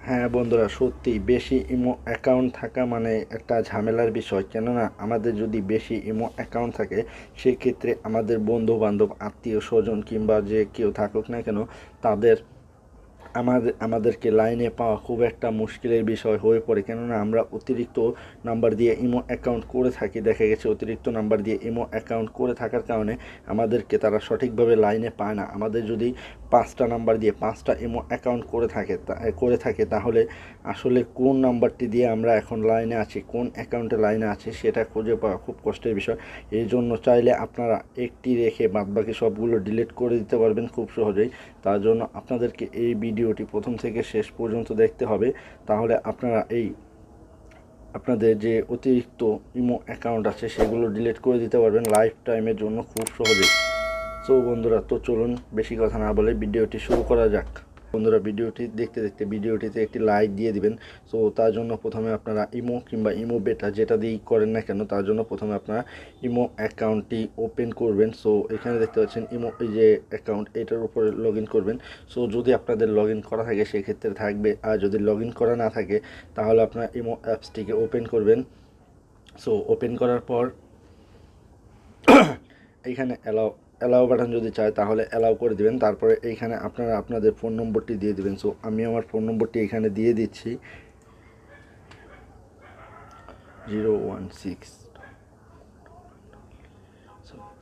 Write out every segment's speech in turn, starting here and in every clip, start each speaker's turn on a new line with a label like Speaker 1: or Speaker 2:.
Speaker 1: হ্যাঁ বন্ধুরা, সত্যি বেশি ইমো অ্যাকাউন্ট থাকা মানে একটা ঝামেলার বিষয়। কেননা আমাদের যদি বেশি ইমো অ্যাকাউন্ট থাকে, সেক্ষেত্রে আমাদের বন্ধু বান্ধব, আত্মীয় স্বজন কিংবা যে কেউ থাকুক না কেন, তাদের আমাদেরকে লাইনে পাওয়া খুব একটা মুশকিলের বিষয় হয়ে পড়ে। কেননা আমরা অতিরিক্ত নাম্বার দিয়ে ইমো অ্যাকাউন্ট করে থাকি। দেখা গেছে অতিরিক্ত নাম্বার দিয়ে ইমো অ্যাকাউন্ট করে থাকার কারণে আমাদেরকে তারা সঠিকভাবে লাইনে পায় না। আমাদের যদি 5টা নাম্বার দিয়ে 5টা ইমো অ্যাকাউন্ট করে থাকে তাহলে আসলে কোন নাম্বারটি দিয়ে আমরা এখন লাইনে আছি, কোন অ্যাকাউন্টে লাইনে আছি, সেটা খুঁজে পাওয়া খুব কষ্টের বিষয়। এই জন্য চাইলে আপনারা একটি রেখে বাদবাকি সবগুলো ডিলিট করে দিতে পারবেন খুব সহজেই। তার জন্য আপনাদেরকে এই ভিডিওটি প্রথম থেকে শেষ পর্যন্ত দেখতে হবে। তাহলে আপনারা আপনাদের যে অতিরিক্ত ইমো অ্যাকাউন্ট আছে সেগুলো ডিলিট করে দিতে পারবেন লাইফ টাইমের জন্য খুব সহজেই। সো বন্ধুরা, তো চলুন বেশি কথা না বলে ভিডিওটি শুরু করা যাক। বন্ধুরা, ভিডিওটি দেখতে দেখতে ভিডিওটিতে একটি লাইক দিয়ে দিবেন। সো তার জন্য প্রথমে আপনারা ইমো কিংবা ইমো বেটা যেটা দিয়েই করেন না কেন, তার জন্য প্রথমে আপনারা ইমো অ্যাকাউন্টটি ওপেন করবেন। সো এখানে দেখতে পাচ্ছেন ইমো, এই যে অ্যাকাউন্ট, এটার উপরে লগ ইন করবেন। সো যদি আপনাদের লগ ইন করা থাকে সেক্ষেত্রে থাকবে, আর যদি লগ ইন করা না থাকে তাহলে আপনারা ইমো অ্যাপসটিকে ওপেন করবেন। সো ওপেন করার পর এইখানে অ্যালাউ বাটন যদি চায় তাহলে অ্যালাউ করে দিবেন। তারপরে এইখানে আপনারা আপনাদের ফোন নম্বরটি দিয়ে দিবেন। সো আমি আমার ফোন নম্বরটি এখানে দিয়ে দিচ্ছি 016।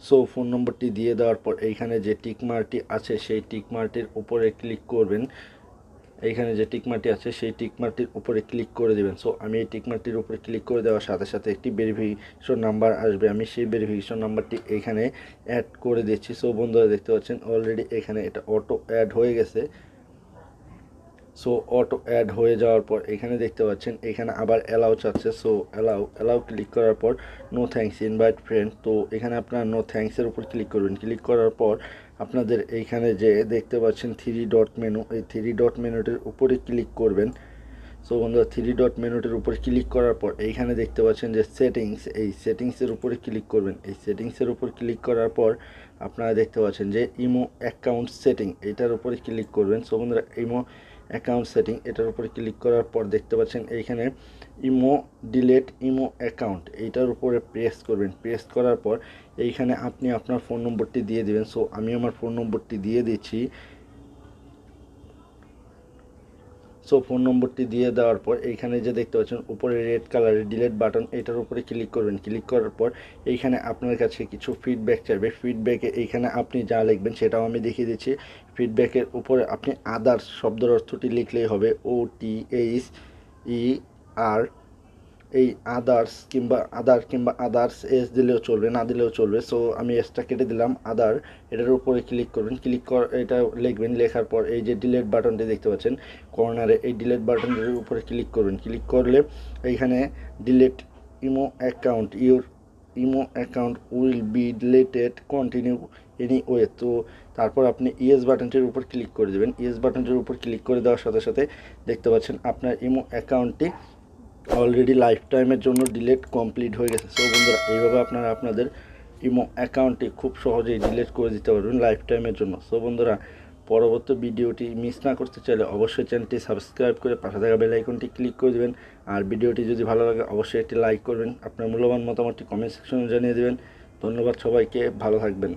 Speaker 1: সো ফোন নম্বরটি দিয়ে দেওয়ার পর এইখানে যে টিকমার্কটি আছে সেই টিকমার্কটির উপরে ক্লিক করবেন। এইখানে যে টিকমার্কটি আছে সেই টিকমার্কটির উপরে ক্লিক করে দেবেন। সো আমি এই টিকমার্কটির উপরে ক্লিক করে দেওয়ার সাথে সাথে একটি ভেরিফিকেশন নাম্বার আসবে। আমি সেই ভেরিফিকেশন নাম্বারটি এইখানে অ্যাড করে দিচ্ছি। সো বন্ধুরা, দেখতে পাচ্ছেন অলরেডি এখানে এটা অটো অ্যাড হয়ে গেছে। সো অটো অ্যাড হয়ে যাওয়ার পর এখানে দেখতে পাচ্ছেন এখানে আবার অ্যালাউ চাচ্ছে। সো অ্যালাউ ক্লিক করার পর নো থ্যাঙ্কস, ইনভাইট ফ্রেন্ড। তো এখানে আপনারা নো থ্যাঙ্কসের উপর ক্লিক করবেন। ক্লিক করার পর আপনাদের এইখানে যে দেখতে পাচ্ছেন 3 ডট মেনু, এই 3 ডট মেনুটির উপরে ক্লিক করবেন। সো বন্ধুরা, 3 ডট মেনুটির উপর ক্লিক করার পর এইখানে দেখতে পাচ্ছেন যে সেটিংস, এই সেটিংসের উপরে ক্লিক করবেন। এই সেটিংসের উপর ক্লিক করার পর আপনারা দেখতে পাচ্ছেন যে ইমো অ্যাকাউন্ট সেটিং, এটার উপরে ক্লিক করবেন। সো বন্ধুরা, ইমো অ্যাকাউন্ট সেটিং এটার উপরে ক্লিক করার পর দেখতে পাচ্ছেন এইখানে ডিলেট ইমো অ্যাকাউন্ট, এইটার উপরে প্রেস করবেন। প্রেস করার পর এইখানে আপনি আপনার ফোন নম্বরটি দিয়ে দিবেন। সো আমি আমার ফোন নম্বরটি দিয়ে দিচ্ছি। সো ফোন নম্বরটি দিয়ে দেওয়ার পর এইখানে যে দেখতে পাচ্ছেন উপরে রেড কালারের ডিলিট বাটন, এটার উপরে ক্লিক করবেন। ক্লিক করার পর এইখানে আপনার কাছে কিছু ফিডব্যাক চাইবে। ফিডব্যাকে এইখানে আপনি যা লিখবেন সেটাও আমি দেখিয়ে দিচ্ছি। ফিডব্যাকের উপরে আপনি আদার্স শব্দের অর্থটি লিখলেই হবে, OTHER। এই কিংবা আদার্স এস দিলেও চলবে, না দিলেও চলবে। সো আমি এসটা কেটে দিলাম, আদার। এটার উপরে ক্লিক করবেন। এটা লিখবেন। লেখার পর এই যে ডিলিট বাটনটি দেখতে পাচ্ছেন কর্নারে, এই ডিলিট বাটনটির উপরে ক্লিক করবেন। ক্লিক করলে এইখানে delete imo account, your imo account will be deleted, continue anyway. তো তারপর আপনি ইয়েস বাটনটির উপর ক্লিক করে দেবেন। ইয়েস বাটনটির উপর ক্লিক করে দেওয়ার সাথে সাথে দেখতে পাচ্ছেন আপনার ইমো অ্যাকাউন্টটি অলরেডি লাইফ টাইমের জন্য ডিলিট কমপ্লিট হয়ে গেছে। সো বন্ধুরা, এইভাবে আপনারা আপনাদের ইমো অ্যাকাউন্টটি খুব সহজেই ডিলিট করে দিতে পারবেন লাইফ টাইমের জন্য। সো বন্ধুরা, পরবর্তী ভিডিওটি মিস না করতে চাইলে অবশ্যই চ্যানেলটি সাবস্ক্রাইব করে পাশে থাকা বেল আইকনটি ক্লিক করে দেবেন। আর ভিডিওটি যদি ভালো লাগে অবশ্যই একটি লাইক করবেন। আপনার মূল্যবান মতামতটি কমেন্ট সেকশনে জানিয়ে দেবেন। ধন্যবাদ সবাইকে, ভালো থাকবেন।